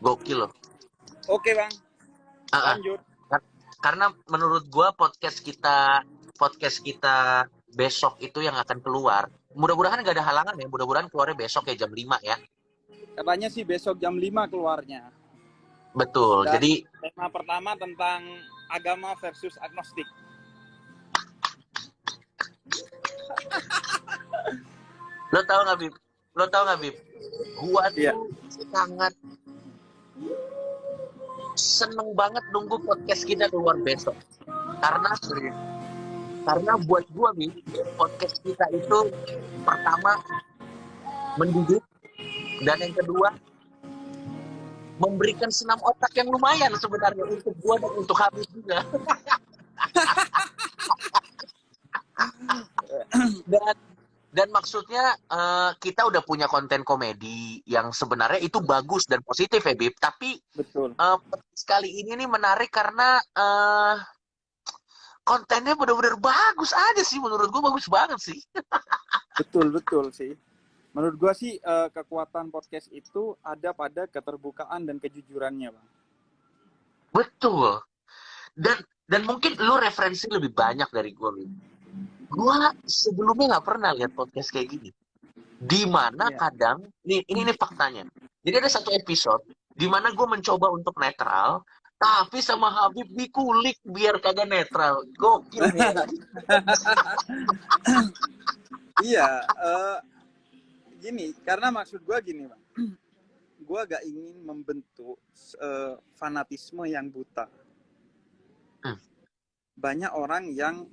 Gokil loh. Oke Bang, Ah, ah. lanjut. Karena menurut gua podcast kita besok itu yang akan keluar. Mudah-mudahan nggak ada halangan ya. Mudah-mudahan keluarnya besok ya jam 5 ya. Katanya sih besok jam 5 keluarnya. Betul. Dan Jadi tema pertama tentang agama versus agnostik. lo tau nggak Bib? Lo tau nggak Bib? Gua Iya. tuh sangat seneng banget nunggu podcast kita keluar besok. Karena buat gua Bib, podcast kita itu pertama mendidik dan yang kedua memberikan senam otak yang lumayan sebenarnya untuk gua dan untuk Habib juga. dan maksudnya kita udah punya konten komedi yang sebenarnya itu bagus dan positif ya Bib, tapi Betul. sekali ini nih menarik karena kontennya benar-benar bagus aja sih, menurut gua bagus banget sih. Betul sih. Menurut gua sih kekuatan podcast itu ada pada keterbukaan dan kejujurannya, Bang. Betul. Dan mungkin lu referensi lebih banyak dari gua Bib. Gua sebelumnya nggak pernah lihat podcast kayak gini. Di mana Iya. kadang, ini faktanya. Jadi ada satu episode di mana gue mencoba untuk netral, tapi sama Habib dikulik biar kagak netral. Gokil nih. Iya, gini, karena maksud gua gini, Bang. Gua gak ingin membentuk fanatisme yang buta. Banyak orang yang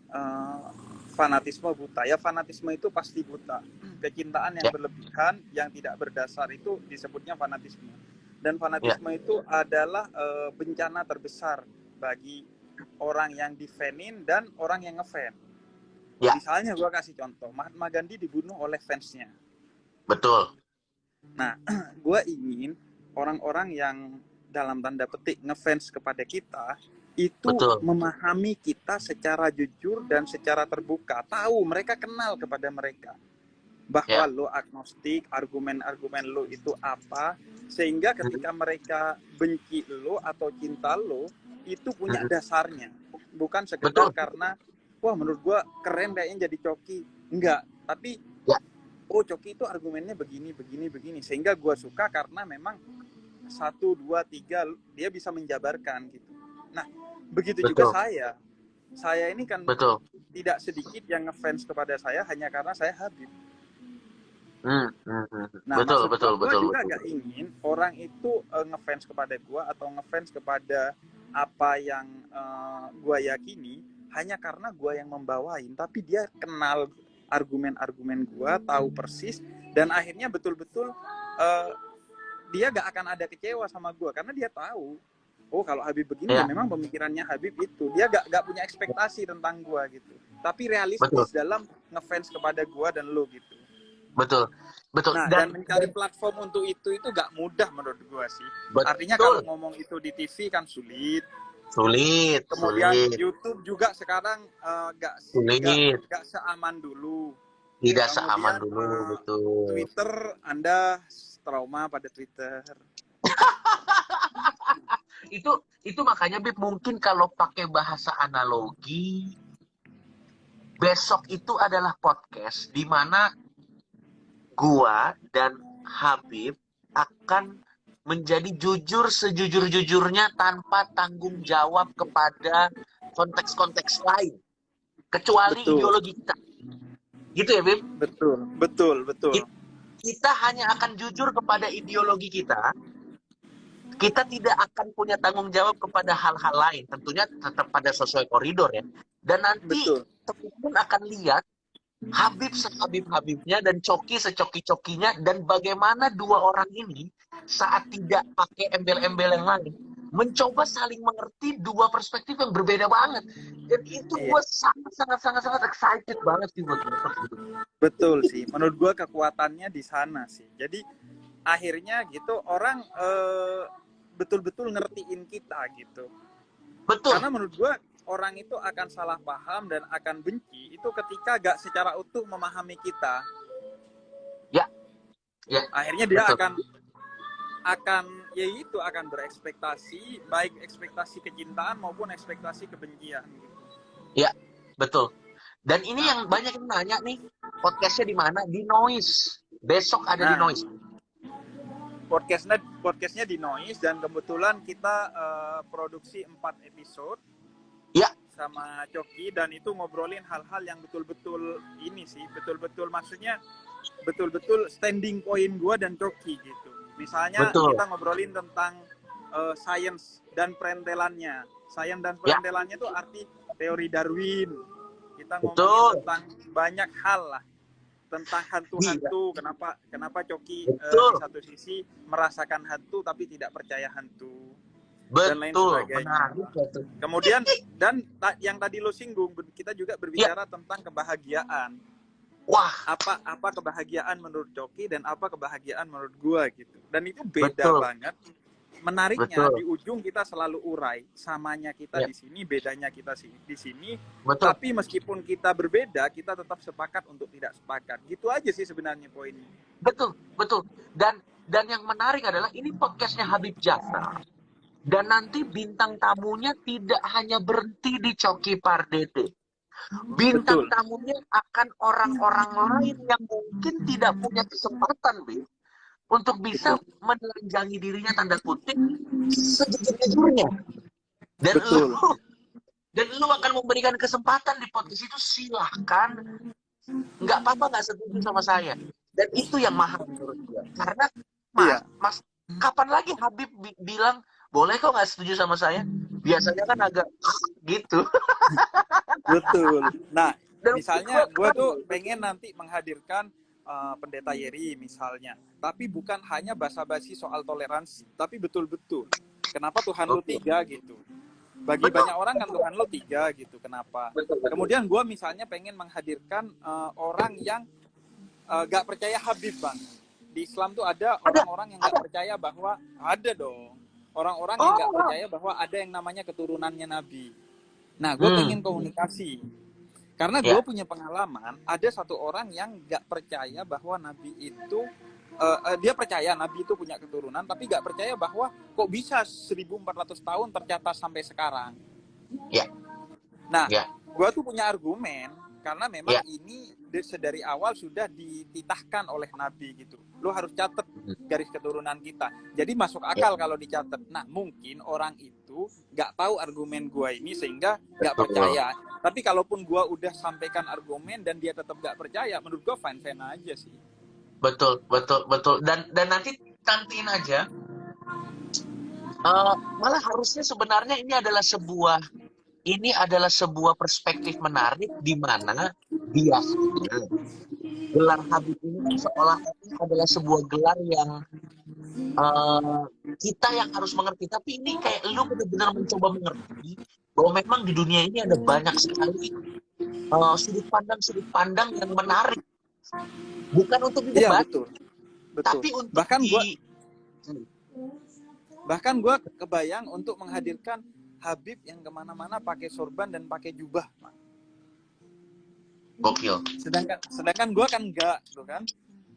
fanatisme buta. Ya fanatisme itu pasti buta. Kecintaan yang Ya, berlebihan, yang tidak berdasar itu disebutnya fanatisme. Dan ya, fanatisme itu adalah bencana terbesar bagi orang yang difanin dan orang yang ngefan. ya, Misalnya gue kasih contoh, Mahatma Gandhi dibunuh oleh fansnya. betul, Nah, gue ingin orang-orang yang dalam tanda petik ngefans kepada kita itu betul. memahami kita secara jujur dan secara terbuka. Tahu, mereka kenal kepada mereka. Bahwa Ya, lo agnostik, argumen-argumen lo itu apa. Sehingga ketika mereka benci lo atau cinta lo, itu punya dasarnya. Bukan sekedar betul. karena, wah menurut gue keren kayaknya jadi Coki. Enggak, tapi Ya, oh Coki itu argumennya begini. Sehingga gue suka karena memang 1, 2, 3 dia bisa menjabarkan gitu. Nah, begitu juga betul, saya ini kan betul. tidak sedikit yang ngefans kepada saya hanya karena saya Habib. Nah, Betul, maksud betul, gue betul, juga betul. gak ingin orang itu ngefans kepada gue atau ngefans kepada apa yang gue yakini hanya karena gue yang membawain, tapi dia kenal argumen-argumen gue, tahu persis, dan akhirnya betul-betul dia gak akan ada kecewa sama gue karena dia tahu, oh kalau Habib begini ya Ya, memang pemikirannya Habib itu. Dia gak punya ekspektasi tentang gue gitu, tapi betul, realistis dalam ngefans kepada gue dan lo gitu. betul, betul. Nah, dan mencari platform untuk itu gak mudah menurut gue sih. Artinya kalau Betul, ngomong itu di TV kan sulit. sulit, Kemudian sulit, YouTube juga sekarang sulit. gak seaman dulu. Tidak seaman Kemudian dulu, betul. Twitter, Anda trauma pada Twitter. Itu makanya Bib, mungkin kalau pakai bahasa analogi, besok itu adalah podcast di mana gua dan Habib akan menjadi jujur sejujur-jujurnya tanpa tanggung jawab kepada konteks-konteks lain kecuali Betul, ideologi kita. Gitu ya, Bib? betul. Kita hanya akan jujur kepada ideologi kita. Kita tidak akan punya tanggung jawab kepada hal-hal lain. Tentunya tetap pada sesuai koridor ya. Dan nanti Betul. teman-teman akan lihat Habib sehabib-habibnya dan Coki secoki-cokinya, dan bagaimana dua orang ini saat tidak pakai embel-embel yang lain mencoba saling mengerti dua perspektif yang berbeda banget. Dan itu gue sangat excited banget sih buat besok gitu. Betul sih. Menurut gue kekuatannya di sana sih. Jadi akhirnya gitu orang betul-betul ngertiin kita gitu. Betul. Karena menurut gue orang itu akan salah paham dan akan benci itu ketika gak secara utuh memahami kita. Ya. Akhirnya dia betul. akan berekspektasi, baik ekspektasi kecintaan maupun ekspektasi kebencian gitu. Ya, betul. Dan ini Nah, yang banyak yang nanya nih, podcastnya di mana? Di Noise. Besok ada di Noise. podcastnya di Noise, dan kebetulan kita produksi 4 episode Ya, sama Coki, dan itu ngobrolin hal-hal yang betul-betul ini sih, betul-betul maksudnya betul-betul standing point gue dan Coki gitu. Misalnya betul. kita ngobrolin tentang sains dan perentelannya. Sains dan Ya, perentelannya itu arti teori Darwin. Kita ngomongin betul. tentang banyak hal lah, tentang Iya, hantu-hantu. Kenapa Coki di betul. satu sisi merasakan hantu tapi tidak percaya hantu, dan lain Betul. sebagainya. Menarik betul. Kemudian dan yang tadi lo singgung, kita juga Ya, berbicara tentang kebahagiaan. wah, Apa kebahagiaan menurut Coki dan apa kebahagiaan menurut gua gitu. Dan itu beda betul. banget. Menariknya Betul. di ujung kita selalu urai, samanya kita Ya, di sini, bedanya kita di sini. betul. Tapi meskipun kita berbeda, kita tetap sepakat untuk tidak sepakat. Gitu aja sih sebenarnya poinnya. Betul, betul. Dan yang menarik adalah ini podcastnya Habib Jafar. Dan nanti bintang tamunya tidak hanya berhenti di Coki Pardede. Bintang Betul. tamunya akan orang-orang lain yang mungkin tidak punya kesempatan, Bib, untuk bisa Betul. menelanjangi dirinya tanda kutip sejujur-jujurnya. Dan Betul. lu akan memberikan kesempatan di podcast itu, silahkan. Nggak apa-apa nggak setuju sama saya. Dan itu yang mahal menurut gue. Karena Iya. Mas, kapan lagi Habib bilang boleh kok nggak setuju sama saya? Biasanya kan agak gitu. Betul. Nah, Dan misalnya gue tuh pengen nanti menghadirkan Pendeta Yeri misalnya, tapi bukan hanya basa-basi soal toleransi, tapi betul-betul kenapa Tuhan lo 3 gitu. Bagi betul, banyak orang kan Tuhan lo 3 gitu, kenapa? betul, betul. Kemudian gue misalnya pengen menghadirkan orang yang gak percaya Habib, Bang. Di Islam tuh ada orang-orang yang gak percaya bahwa ada dong. Orang-orang yang gak percaya bahwa ada yang namanya keturunannya Nabi. Nah, gue pengen komunikasi. Karena gue punya pengalaman, ada satu orang yang gak percaya bahwa Nabi itu, dia percaya Nabi itu punya keturunan, tapi gak percaya bahwa kok bisa 1400 tahun tercatat sampai sekarang. Ya. Nah, Ya. gue tuh punya argumen, karena memang Ya. ini dari awal sudah dititahkan oleh Nabi gitu. Lo harus catat garis keturunan kita. Jadi masuk akal kalau dicatat. Nah, mungkin orang itu nggak tahu argumen gua ini sehingga nggak percaya. Tapi kalaupun gua udah sampaikan argumen dan dia tetap nggak percaya, menurut gua fine-fine aja sih. Betul, betul, betul. Dan nanti tantiin aja. Malah harusnya sebenarnya ini adalah sebuah perspektif menarik di mana biasanya gelar Habib ini seolah-olah adalah sebuah gelar yang kita yang harus mengerti. Tapi ini kayak lu benar-benar mencoba mengerti bahwa memang di dunia ini ada banyak sekali sudut pandang yang menarik. Bukan untuk didebat, betul. tapi untuk bahkan gue kebayang untuk menghadirkan Habib yang kemana-mana pakai sorban dan pakai jubah, Pak. Gokil. Sedangkan gue kan enggak, tuh kan.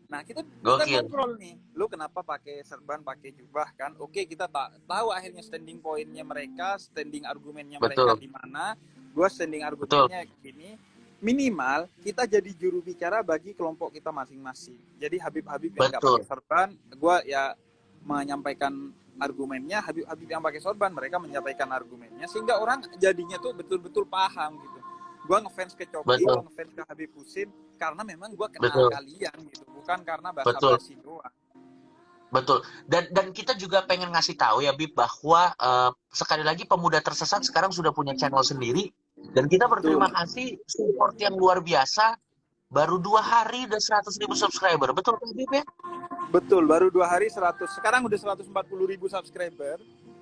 Nah, kita ngobrol nih, lu kenapa pakai serban, pakai jubah kan? Oke, kita tahu akhirnya standing pointnya mereka, standing argumennya mereka di mana. Gue standing argumennya gini. Minimal kita jadi juru bicara bagi kelompok kita masing-masing. Jadi Habib-Habib yang nggak pakai serban, gue ya menyampaikan argumennya. Habib-Habib yang pakai sorban, mereka menyampaikan argumennya, sehingga orang jadinya tuh betul-betul paham gitu. Gue ngefans ke Coki, gue ngefans ke Habib Husin karena memang gue kenal kalian gitu, bukan karena basa-basi doang. Betul. Dan kita juga pengen ngasih tahu ya, Bib, bahwa sekali lagi Pemuda Tersesat sekarang sudah punya channel sendiri, dan kita berterima kasih support yang luar biasa. Baru 2 hari udah 100.000 subscriber, betul kan, Bib ya? Betul, baru 2 hari 100. Sekarang udah 140.000 subscriber.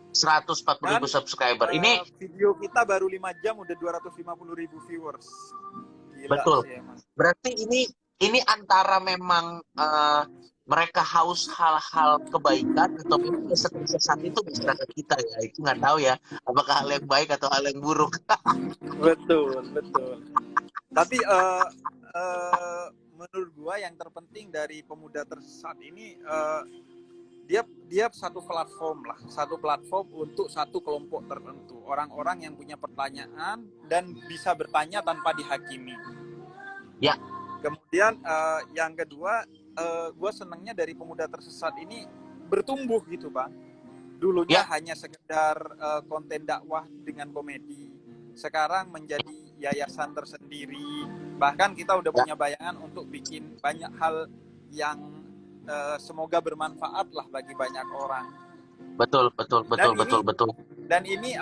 140.000 subscriber. Ini video kita baru 5 jam udah 250.000 viewers. Gila. Betul. Sih, emang. Berarti ini antara memang mereka haus hal-hal kebaikan atau memang sesat itu masyarakat kita ya. Itu nggak tahu ya apakah hal yang baik atau hal yang buruk. Betul. Tapi menurut gua yang terpenting dari Pemuda Tersesat ini dia satu platform untuk satu kelompok tertentu, orang-orang yang punya pertanyaan dan bisa bertanya tanpa dihakimi. Ya. Kemudian yang kedua, gue senangnya dari Pemuda Tersesat ini bertumbuh gitu Bang. Dulunya hanya sekedar konten dakwah dengan komedi, sekarang menjadi yayasan tersendiri. Bahkan kita udah punya bayangan untuk bikin banyak hal yang semoga bermanfaat lah bagi banyak orang. Betul. Dan ini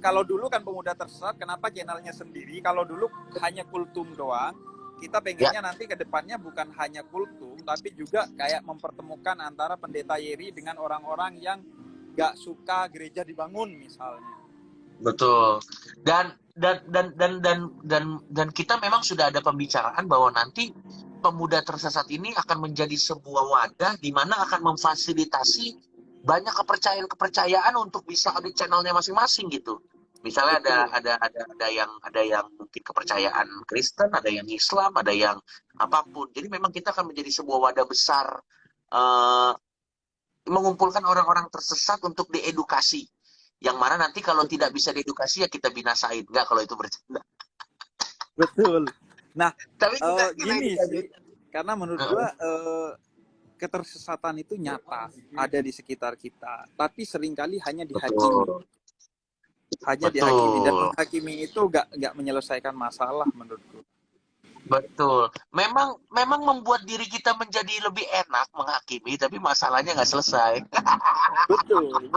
kalau dulu kan Pemuda Tersesat, kenapa channelnya sendiri? Kalau dulu hanya kultum doang, kita pengennya nanti ke depannya bukan hanya kultum, tapi juga kayak mempertemukan antara Pendeta Yeri dengan orang-orang yang gak suka gereja dibangun misalnya. Betul. Dan kita memang sudah ada pembicaraan bahwa nanti Pemuda Tersesat ini akan menjadi sebuah wadah di mana akan memfasilitasi banyak kepercayaan untuk bisa ada channelnya masing-masing gitu. Misalnya ada yang mungkin kepercayaan Kristen, ada yang Islam, ada yang apapun. Jadi memang kita akan menjadi sebuah wadah besar mengumpulkan orang-orang tersesat untuk diedukasi. Yang mana nanti kalau tidak bisa diedukasi ya kita binasain. Enggak kalau itu bercanda. Betul. Nah, tapi gini sih, karena menurut gua ketersesatan itu nyata ada di sekitar kita, tapi seringkali hanya dihakimi. Dihakimi, dan menghakimi itu gak menyelesaikan masalah menurutku. Betul. Memang membuat diri kita menjadi lebih enak menghakimi, tapi masalahnya nggak selesai. Betul.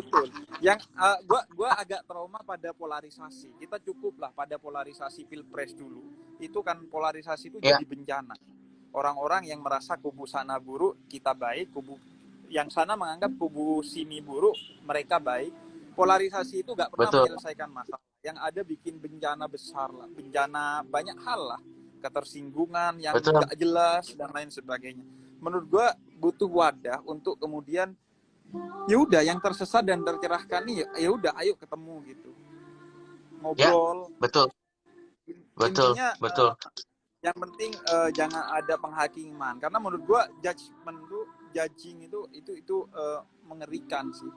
Yang gua agak trauma pada polarisasi. Kita cukuplah pada polarisasi pilpres dulu. Itu kan polarisasi itu jadi bencana. Orang-orang yang merasa kubu sana buruk, kita baik, kubu yang sana menganggap kubu sini buruk, mereka baik. Polarisasi itu gak pernah menyelesaikan masalah. Yang ada bikin bencana besar lah, bencana banyak hal lah. Ketersinggungan yang gak jelas dan lain sebagainya. Menurut gue butuh wadah untuk kemudian ya udah yang tersesat dan tercerahkan nih ya udah ayo ketemu gitu, ngobrol. Intinya yang penting jangan ada penghakiman, karena menurut gue judging itu mengerikan sih.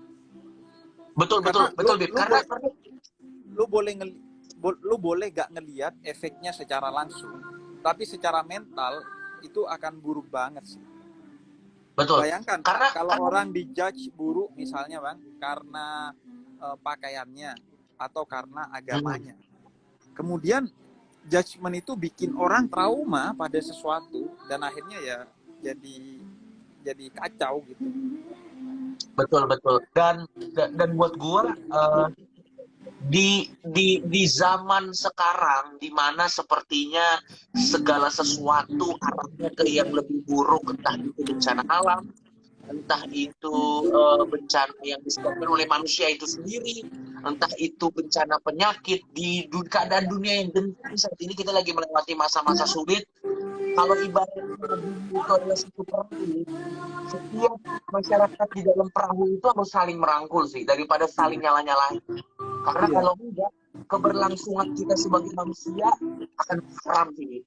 Betul. Karena lu boleh gak ngelihat efeknya secara langsung, tapi secara mental itu akan buruk banget sih. Betul. Bayangkan kalau orang dijudge buruk misalnya Bang, karena pakaiannya atau karena agamanya. Kemudian judgement itu bikin orang trauma pada sesuatu dan akhirnya ya jadi kacau gitu. Betul. Dan buat gua di zaman sekarang di mana sepertinya segala sesuatu arahnya ke yang lebih buruk, entah itu bencana alam, entah itu bencana yang disebabkan oleh manusia itu sendiri, entah itu bencana penyakit di keadaan dunia yang genting saat ini. Kita lagi melewati masa-masa sulit. Kalau ibaratnya itu adalah satu perahu, setiap masyarakat di dalam perahu itu harus saling merangkul sih, daripada saling nyala-nyalain. Karena kalau enggak, keberlangsungan kita sebagai manusia akan haram sih.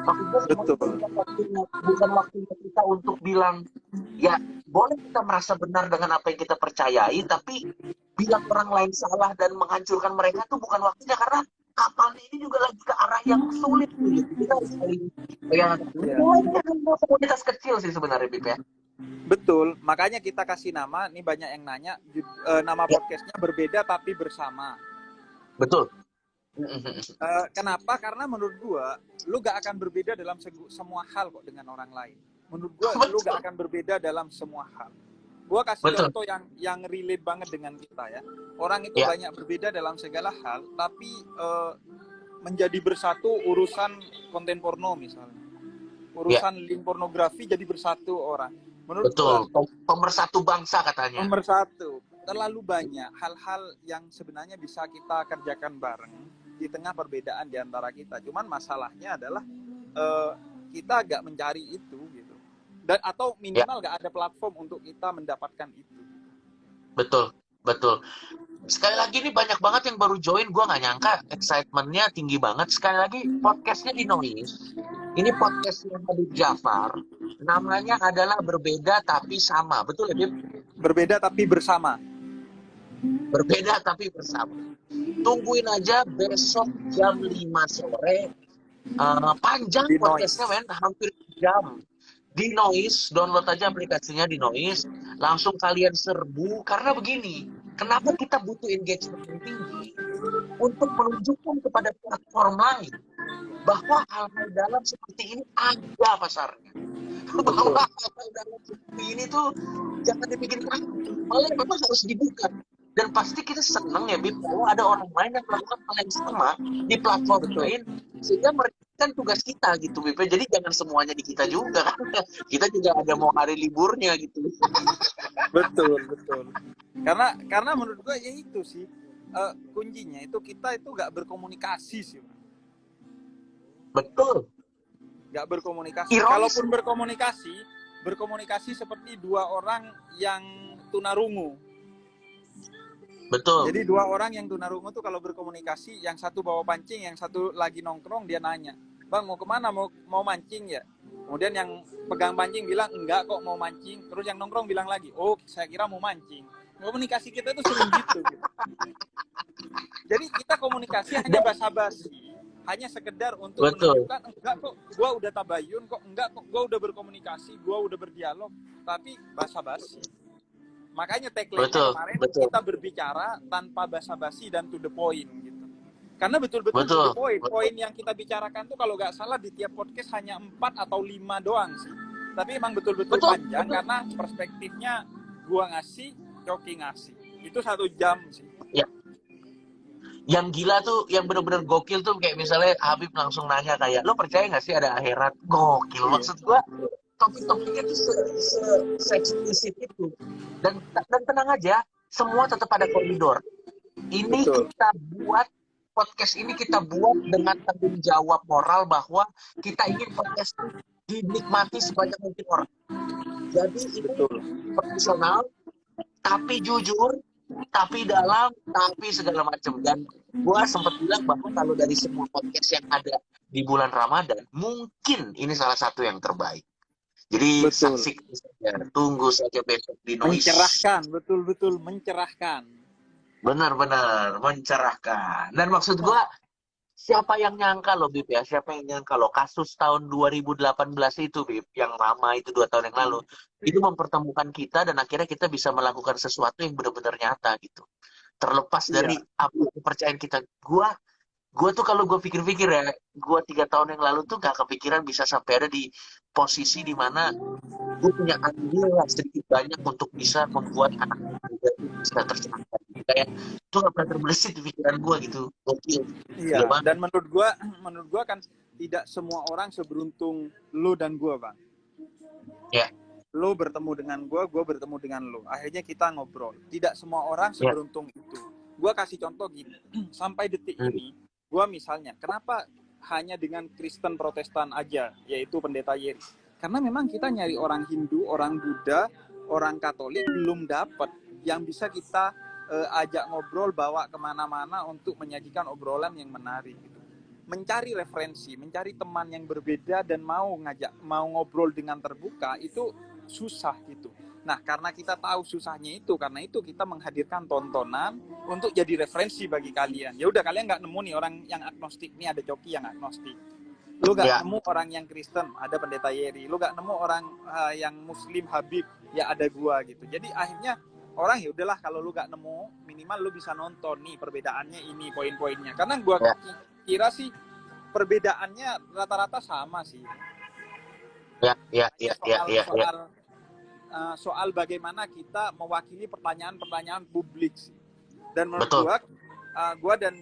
Maksudnya bukan waktunya kita untuk bilang, ya boleh kita merasa benar dengan apa yang kita percayai, tapi bilang orang lain salah dan menghancurkan mereka itu bukan waktunya, karena kapal ini juga lagi ke arah yang sulit. Kita harus saling komunitas kecil sih sebenarnya, Bip ya. Betul, makanya kita kasih nama, nih banyak yang nanya, nama podcastnya berbeda tapi bersama. Betul. Kenapa? Karena menurut gua, lu gak akan berbeda dalam semua hal kok dengan orang lain. Menurut gua, lu gak akan berbeda dalam semua hal. Gua kasih contoh yang relate banget dengan kita ya. Orang itu banyak berbeda dalam segala hal, tapi menjadi bersatu urusan konten porno misalnya. Urusan link pornografi jadi bersatu orang. Menurut pemersatu bangsa katanya. Pemersatu. Terlalu banyak hal-hal yang sebenarnya bisa kita kerjakan bareng di tengah perbedaan di antara kita. Cuman masalahnya adalah kita agak mencari itu gitu. Dan atau minimal gak ada platform untuk kita mendapatkan itu. Betul. Sekali lagi nih banyak banget yang baru join, gue gak nyangka excitement-nya tinggi banget. Sekali lagi podcastnya di Noise. Ini podcastnya Habib Jafar. Namanya adalah Berbeda Tapi Sama. Betul ya, Bib? Berbeda tapi bersama. Berbeda Tapi Bersama. Tungguin aja besok jam 5 sore. Panjang Di podcastnya, Noise. men. Hampir jam. Di Noise, download aja aplikasinya di Noise. Langsung kalian serbu. Karena begini, kenapa kita butuh engagement yang tinggi? Untuk menunjukkan kepada platform lain bahwa hal-hal dalam seperti ini ada pasarnya. Bahwa hal-hal dalam seperti ini tuh jangan dibikin takut, malah memang harus dibuka. Dan pasti kita seneng ya, Bib, kalau ada orang lain yang melakukan hal yang sama di platform lain, sehingga meringankan tugas kita gitu, Bib. Jadi jangan semuanya di kita juga kan. Kita juga ada mau hari liburnya gitu. Betul. Karena menurut gue ya itu sih kuncinya itu kita itu nggak berkomunikasi sih, Bang. Betul. Nggak berkomunikasi. Ironis. Kalaupun berkomunikasi seperti dua orang yang tunarungu. Betul. Jadi dua orang yang tunarungu tuh kalau berkomunikasi, yang satu bawa pancing, yang satu lagi nongkrong, dia nanya, "Bang, mau kemana? Mau mancing ya?" Kemudian yang pegang pancing bilang, "Enggak kok, mau mancing." Terus yang nongkrong bilang lagi, "Oh, saya kira mau mancing." Komunikasi kita itu sering gitu. Jadi kita komunikasi hanya basa-basi, hanya sekedar untuk menunjukkan, "Enggak kok, gua udah tabayun kok, enggak kok, gua udah berkomunikasi, gua udah berdialog," tapi basa-basi. Makanya tagline-nya kemarin kita berbicara tanpa basa-basi dan to the point gitu. Karena betul-betul to the point. Poin yang kita bicarakan tuh kalau nggak salah di tiap podcast hanya 4 atau 5 doang sih. Tapi emang betul-betul panjang karena perspektifnya gua ngasih, Coki ngasih. Itu 1 jam sih. Ya. Yang gila tuh, yang bener-bener gokil tuh kayak misalnya Habib langsung nanya kayak, "Lo percaya nggak sih ada akhirat?" Gokil. Maksud gua topik-topiknya tuh se-eksplisit itu. Dan tenang aja, semua tetap ada koridor. Ini kita buat, podcast ini kita buat dengan tanggung jawab moral bahwa kita ingin podcast ini dinikmati sebanyak mungkin orang. Jadi ini profesional, tapi jujur, tapi dalam, tapi segala macam. Dan gua sempat bilang bahwa kalau dari semua podcast yang ada di bulan Ramadan, mungkin ini salah satu yang terbaik. Jadi saksikan saja, tunggu saja besok di Noise. Mencerahkan, betul-betul mencerahkan. Benar-benar mencerahkan. Dan maksud gua, siapa yang nyangka loh, Bib ya? Siapa yang nyangka loh kasus tahun 2018 itu, Bib, yang lama itu 2 tahun yang lalu, itu mempertemukan kita dan akhirnya kita bisa melakukan sesuatu yang benar-benar nyata gitu. Terlepas dari apa kepercayaan kita. Gue tuh kalau gue pikir-pikir ya, gue 3 tahun yang lalu tuh gak kepikiran bisa sampai ada di posisi dimana gue punya andil lah sedikit banyak untuk bisa membuat anak muda itu bisa tercerahkan. Kayak itu gak pernah terbesit di pikiran gue gitu. Gokil. Iya. Dan menurut gue kan tidak semua orang seberuntung lo dan gue, Bang. Ya. Lo bertemu dengan gue bertemu dengan lo. Akhirnya kita ngobrol. Tidak semua orang seberuntung itu. Gue kasih contoh gini. Sampai detik ini, gue misalnya, kenapa hanya dengan Kristen Protestan aja, yaitu Pendeta Yeri? Karena memang kita nyari orang Hindu, orang Buddha, orang Katolik belum dapat yang bisa kita ajak ngobrol, bawa kemana-mana untuk menyajikan obrolan yang menarik. Gitu. Mencari referensi, mencari teman yang berbeda dan mau ngobrol dengan terbuka itu susah gitu. Nah, karena kita tahu susahnya itu, karena itu kita menghadirkan tontonan untuk jadi referensi bagi kalian. Ya udah, kalian nggak nemu nih orang yang agnostik, nih ada Coki yang agnostik. Lu nggak nemu orang yang Kristen, ada Pendeta Yeri. Lu nggak nemu orang yang Muslim, Habib, ya ada gua gitu. Jadi akhirnya orang ya udahlah, kalau lu nggak nemu, minimal lu bisa nonton nih perbedaannya ini, poin-poinnya. Karena gua kira sih perbedaannya rata-rata sama sih. Soal bagaimana kita mewakili pertanyaan-pertanyaan publik sih. Dan menurut gua dan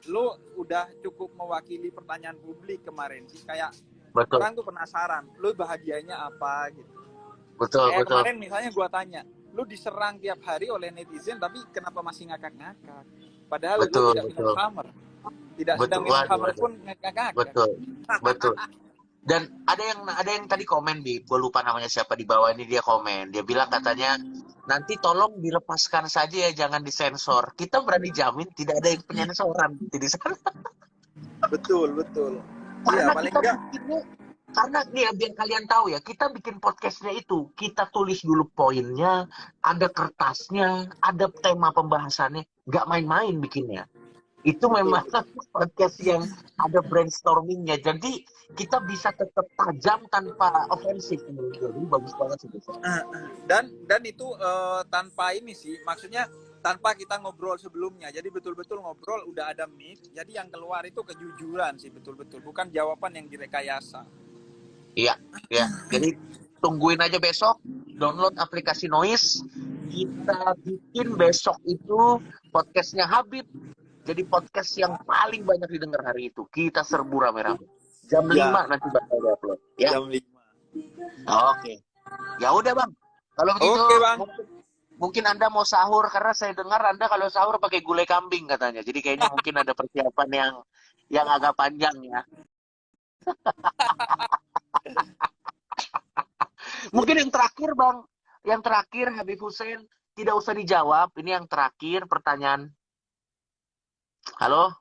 lu udah cukup mewakili pertanyaan publik kemarin sih. Kayak orang tuh penasaran, lu bahagianya apa gitu. Kayak kemarin misalnya gua tanya, lu diserang tiap hari oleh netizen tapi kenapa masih ngakak-ngakak? Padahal lu tidak minum Hammer. Tidak sedang minum Hammer pun ngakak-ngakak. Betul. Dan ada yang tadi komen, gue lupa namanya siapa, di bawah ini dia komen. Dia bilang katanya, nanti tolong dilepaskan saja ya, jangan disensor. Kita berani jamin tidak ada yang penyensoran di sana. Betul. Karena ya, paling kita enggak Karena nih ya, biar kalian tahu ya, kita bikin podcastnya itu, kita tulis dulu poinnya, ada kertasnya, ada tema pembahasannya, nggak main-main bikinnya. Itu Betul, memang betul. podcast yang ada brainstormingnya. Jadi kita bisa tetap tajam tanpa ofensif menurut gue. Jadi bagus banget sih besok. Dan itu tanpa ini sih, maksudnya tanpa kita ngobrol sebelumnya. Jadi betul-betul ngobrol udah ada mic. Jadi yang keluar itu kejujuran sih, betul-betul, bukan jawaban yang direkayasa. Iya, ya. Jadi tungguin aja besok, download aplikasi Noise. Kita bikin besok itu podcastnya Habib. Jadi podcast yang paling banyak didengar hari itu. Kita serbu rame-rame. Jam Ya, 5 nanti bakal upload. Ya, jam 5. oke. Ya udah bang. Kalau begitu Oke, Bang. mungkin Anda mau sahur karena saya dengar Anda kalau sahur pakai gulai kambing katanya. Jadi kayaknya mungkin ada persiapan yang agak panjang ya. Mungkin yang terakhir bang, yang terakhir Habib Hussein tidak usah dijawab. Ini yang terakhir pertanyaan. Halo.